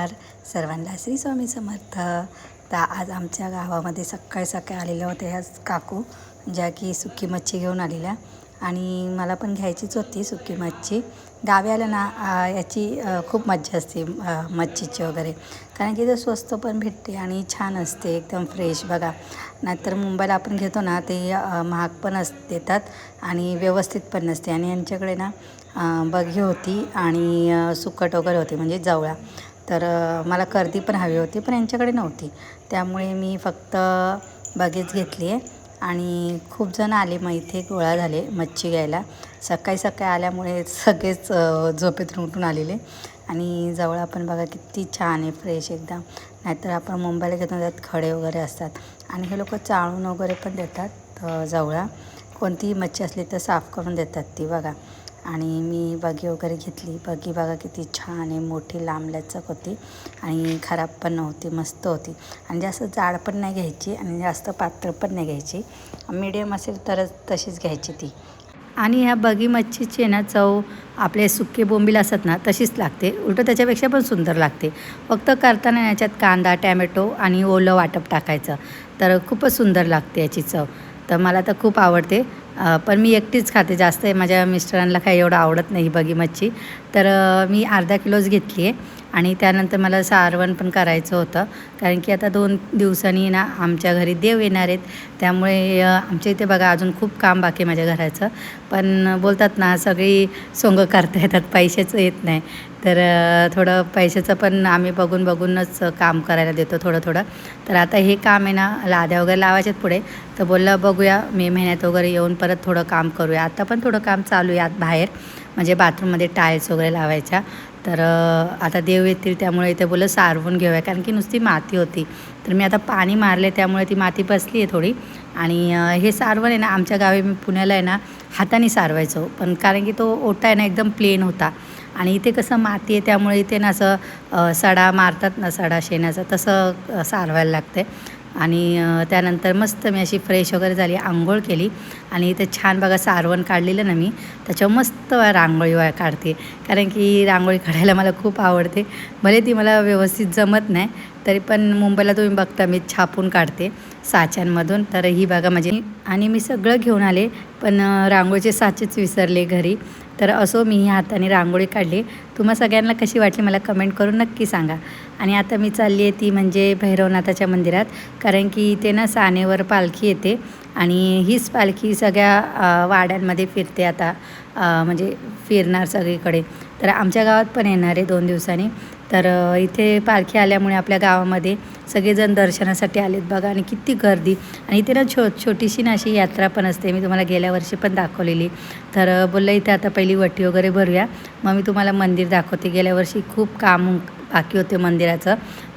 नमस्कार सर्वांना, श्री स्वामी समर्थ. तर आज आमच्या गावामध्ये सकाळी सकाळी आलेल्या होत्या ह्या काकू, ज्या की सुकी मच्छी घेऊन आलेल्या आणि मला पण घ्यायचीच होती सुकी मच्छी. गावी आलं ना याची खूप मज्जा असते मच्छीची वगैरे, कारण की ते स्वस्त पण भेटते आणि छान असते, एकदम फ्रेश. बघा, नाहीतर मुंबईला आपण घेतो ना ते महाग पण देतात आणि व्यवस्थित पण नसते. आणि यांच्याकडे ना बगी होती आणि सुकट वगैरे होती, म्हणजे जवळा. तर मला कर्दी पण हवी होती, पण यांच्याकडे नव्हती, त्यामुळे मी फक्त बगीच घेतली आहे. आणि खूप जण आले, मग इथे गोळा झाले मच्छी घ्यायला. सकाळी सकाळी आल्यामुळे सगळेच झोपेतून उठून आलेले. आणि जवळा पण बघा किती छान आहे, फ्रेश एकदम. नाहीतर आपण मुंबईला घेतो त्यात खडे वगैरे असतात. आणि हे लोक चाळून वगैरे पण देतात जवळा. कोणतीही मच्छी असली तर साफ करून देतात ती, बघा. आणि मी बगी वगैरे घेतली. बगी बघा किती छान आहे, मोठी लांबलचक होती आणि खराब पण नव्हती, मस्त होती. आणि जास्त जाड पण नाही घ्यायची आणि जास्त पातळ पण नाही घ्यायची, मीडियम असेल तरच तशीच घ्यायची ती. आणि ह्या बगी मच्छीची ना चव आपले सुके बोंबील असतात ना तशीच लागते, उलटं त्याच्यापेक्षा पण सुंदर लागते. फक्त करताना याच्यात कांदा, टॅमॅटो आणि ओलं वाटप टाकायचं, तर खूपच सुंदर लागते याची चव. तर मला तर खूप आवडते, पण मी एकटीच खाते, जास्त माझ्या मिस्टरांना काही एवढं आवडत नाही बगी मच्छी. तर मी अर्धा किलोच घेतली आहे. आणि त्यानंतर मला सारवण पण करायचं होतं, कारण की आता 2 दिवसांनी ना आमच्या घरी देव येणार आहेत. त्यामुळे आमच्या इथे बघा अजून खूप काम बाकी आहे माझ्या घराचं. पण बोलतात ना सगळी सोंग करता येतात, पैशाचं येत नाही. तर थोडं पैशाचं पण आम्ही बघून बघूनच काम करायला देतो थोडं थोडं. तर आता हे काम आहे ना, लाद्या वगैरे लावायच्यात पुढे. तर बोललं बघूया मे महिन्यात वगैरे येऊन परत थोडं काम करूया. आता पण थोडं काम चालू आहे आत बाहेर, म्हणजे बाथरूममध्ये टाईल्स वगैरे लावायच्या. तर आता देव येतील त्यामुळे इथे बोललं सारवून घेऊया, कारण की नुसती माती होती. तर मी आता पाणी मारले त्यामुळे ती माती बसली आहे थोडी. आणि हे सारवण आहे ना, आमच्या गावी मी पुण्याला आहे ना हाताने सारवायचो, पण कारण की तो ओटा आहे ना एकदम प्लेन होता. आणि इथे कसं माती आहे त्यामुळे इथे ना असं सडा मारतात ना, सडा शेणाचा, तसं सारवायला लागते. आणि त्यानंतर मस्त मी अशी फ्रेश वगैरे झाली, आंघोळ केली. आणि इथे छान बघा सारवण काढलेलं ना मी, त्याच्यावर मस्त रांगोळी काढते, कारण की रांगोळी काढायला मला खूप आवडते. भले ती मला व्यवस्थित जमत नाही, तरी पण मुंबईला तुम्ही बघता मी छापून काढते साच्यांमधून. तर ही बघा माझी, आणि मी सगळं घेऊन आले, पण रांगोळीचे साचेच विसरले घरी. तर असो मी ही हाताने रांगोळी काढली. तुम्हा सगळ्यांना कशी वाटली मला कमेंट करून नक्की सांगा. आणि आता मी चालली आहे ती म्हणजे भैरवनाथाच्या मंदिरात, कारण की इथे ना सानेवर पालखी येते आणि हीच पालखी सगळ्या वाड्यांमध्ये फिरते आता, म्हणजे फिरणार सगळीकडे. तर आमच्या गावात पण येणार आहे 2 दिवसांनी. तर इथे पालखी आल्यामुळे आपल्या गावामध्ये सगळेजण दर्शनासाठी आलेत बघा, आणि किती गर्दी. आणि इथे ना छोटीशी ना अशी यात्रा पण असते, मी तुम्हाला गेल्या वर्षी पण दाखवलेली. तर बोललं इथे आता पहिली वटी वगैरे भरूया, मग मी तुम्हाला मंदिर दाखवते. गेल्या वर्षी खूप काम बाकी होते मंदिराचं,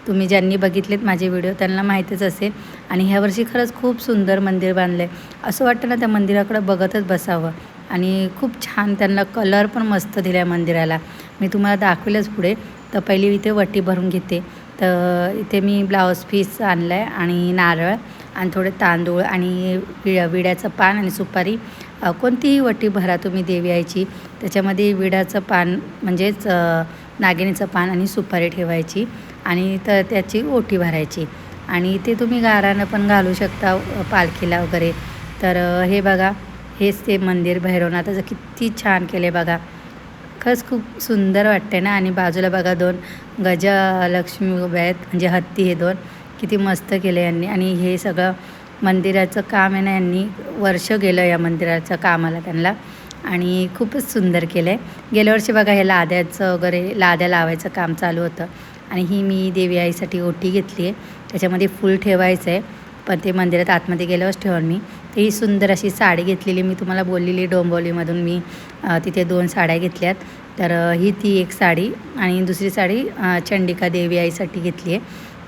तुम्ही ज्यांनी बघितलेत माझे व्हिडिओ त्यांना माहीतच असेल. आणि ह्या वर्षी खरंच खूप सुंदर मंदिर बांधलं आहे, असं वाटतं ना त्या मंदिराकडं बघतच बसावं. आणि खूप छान त्यांना कलर पण मस्त दिला आहे मंदिराला, मी तुम्हाला दाखवेलच पुढे. तर पहिली इथे वटी भरून घेते. तर इथे मी ब्लाऊज पीस आणलं आहे आणि नारळ आणि थोडे तांदूळ आणि विड्याचं पान आणि सुपारी. कोणतीही वटी भरा तुम्ही देवी त्याच्यामध्ये विड्याचं पान म्हणजेच नागिनीचं पान आणि सुपारी ठेवायची आणि तर त्याची ओटी भरायची. आणि ते तुम्ही गारानं पण घालू शकता पालखीला वगैरे. तर हे बघा, हेच ते मंदिर भैरवनाथाचं किती छान केलं आहे बघा, खरंच खूप सुंदर वाटते ना. आणि बाजूला बघा 2 गजलक्ष्मी उभ्या आहेत, म्हणजे हत्ती, हे 2 किती मस्त केलं यांनी. आणि हे सगळं मंदिराचं काम आहे ना, यांनी वर्ष गेलं या मंदिराच्या कामाला त्यांना, आणि खूपच सुंदर केलं आहे. गेल्या वर्षी बघा हे लाद्याचं वगैरे, लाद्या लावायचं काम चालू होतं. आणि ही मी देवी आईसाठी ओटी घेतली आहे, त्याच्यामध्ये फूल ठेवायचं आहे, पण ते मंदिरात आतमध्ये गेल्यावरच ठेवून मी. तर ही सुंदर अशी साडी घेतलेली, मी तुम्हाला बोललेली डोंबिवलीमधून मी तिथे 2 साड्या घेतल्यात. तर ही ती एक साडी आणि दुसरी साडी चंडिका देवी आईसाठी घेतली आहे,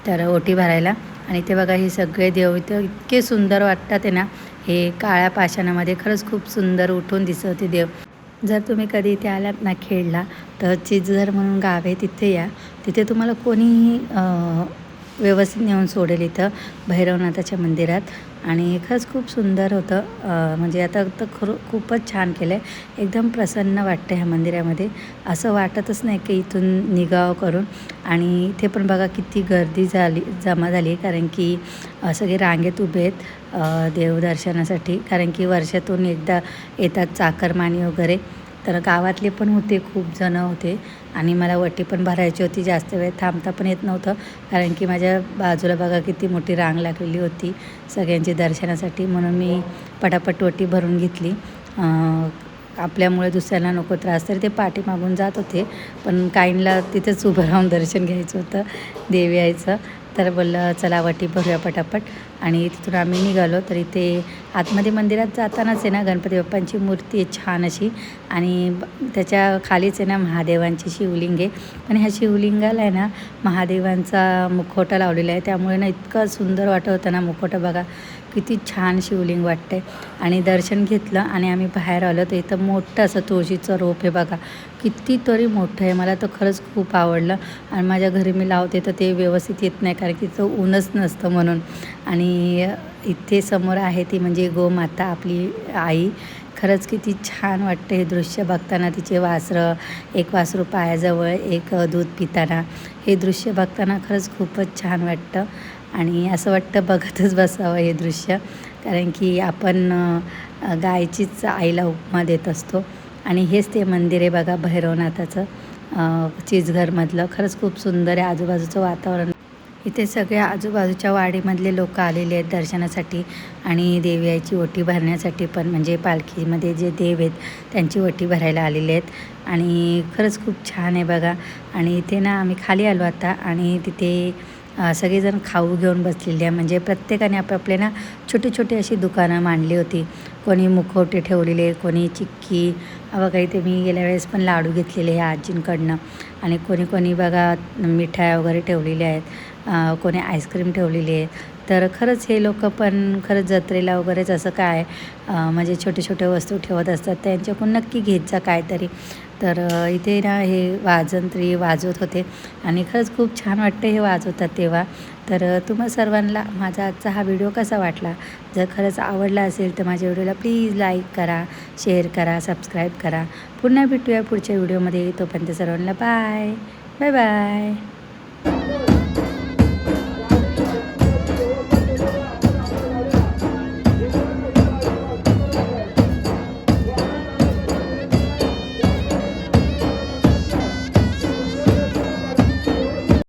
तर ओटी भरायला. आणि ते बघा हे सगळे देव इथं इतके सुंदर वाटतात आहे ना, हे काळ्या पाषाणामध्ये खरंच खूप सुंदर उठून दिसत होते देव. जर तुम्ही कधी इथे आलात ना खेडला, तर चिजर म्हणून गाव आहे, तिथे या. तिथे तुम्हाला कोणीही व्यवस्थित नेऊन सोडेल इथं भैरवनाथाच्या मंदिरात. आणि खरंच खूप सुंदर होतं. म्हणजे आता तर खूपच छान केलं आहे. एकदम प्रसन्न वाटतं ह्या मंदिरामध्ये. असं वाटतच नाही की इथून निघावं करून. आणि इथे पण बघा किती गर्दी जमा झाली, कारण की सगळे रांगेत उभे आहेत देवदर्शनासाठी. कारण की वर्षातून एकदा येतात चाकरमानी वगैरे. तर गावातले पण होते, खूप जणं होते. आणि मला वटी पण भरायची होती. जास्त वेळ थांबता पण येत नव्हतं, कारण की माझ्या बाजूला बघा किती मोठी रांग लागलेली होती सगळ्यांची दर्शनासाठी. म्हणून मी पटापट वटी भरून घेतली. आपल्यामुळे दुसऱ्यांना नको त्रास, तर ते पाठीमागून जात होते, पण काहींना तिथेच उभं राहून दर्शन घ्यायचं होतं देवी आईचं. तर बोललं चला वटी भरूया पटापट. आणि तिथून आम्ही निघालो. तर इथे आतमध्ये मंदिरात जातानाच आहे ना गणपती बाप्पांची मूर्ती आहे छान अशी. आणि त्याच्या खालीच आहे ना महादेवांची शिवलिंग आहे. पण ह्या शिवलिंगाला आहे ना महादेवांचा मुखवटा लावलेला आहे, त्यामुळे ना इतकं सुंदर वाटत होतं ना. मुखवटा बघा किती छान शिवलिंग वाटते. आणि दर्शन घेतलं आणि आम्ही बाहेर आलो. तर इथं मोठं असं तुळशीचं रोप आहे बघा, कितीतरी मोठं आहे. मला तर खरंच खूप आवडलं. आणि माझ्या घरी मी लावते तर ते व्यवस्थित येत नाही, कारण की तिथं ऊनच नसतं म्हणून. आणि इथे समोर आहे ती म्हणजे गोमाता आपली आई. खरंच किती छान वाटतं हे दृश्य बघताना. तिचे वासरं, एक वासरू पायाजवळ, एक दूध पिताना, हे दृश्य बघताना खरंच खूपच छान वाटतं. आणि असं वाटतं बघतच बसावं हे दृश्य, कारण की आपण गायचीच आईला उपमा देत असतो. आणि हेच ते मंदिर आहे बघा भैरवनाथाचं, चिचघरमधलं. खरंच खूप सुंदर आहे आजूबाजूचं वातावरण. इथे सगळे आजूबाजूच्या वाडीमधले लोक आलेले आहेत दर्शनासाठी आणि देवी आईची ओटी भरण्यासाठी पण. म्हणजे पालखीमध्ये जे देव आहेत त्यांची ओटी भरायला आलेले आहेत. आणि खरंच खूप छान आहे बघा. आणि इथे ना आम्ही खाली आलो आता, आणि तिथे सगळेजण खाऊ घेऊन बसलेले आहे. म्हणजे प्रत्येकाने आपापले ना छोटी छोटी अशी दुकानं मांडली होती. कोणी मुखवटे ठेवलेले, कोणी चिक्की, बघा इथे मी गेल्या वेळेस पण लाडू घेतलेले ह्या आजींकडनं. आणि कोणी कोणी बघा मिठाया वगैरे ठेवलेल्या आहेत, कोणी आईस्क्रीम ठेवलेली आहे. तर खरंच हे लोक पण खरंच जत्रेला वगैरेच असं काय म्हणजे छोटे छोटे वस्तू ठेवत असतात, त्यांच्याकडून नक्की घेत जा काहीतरी. तर इथे ना हे वाजंत्री वाजवत होते आणि खरंच खूप छान वाटतं हे वाजवतात तेव्हा. तर तुम्हा सर्वांना माझा आजचा हा व्हिडिओ कसा वाटला? जर खरंच आवडला असेल तर माझ्या व्हिडिओला प्लीज लाईक करा, शेअर करा, सबस्क्राईब करा. पुन्हा भेटूया पुढच्या व्हिडिओमध्ये. तोपर्यंत सर्वांना बाय बाय.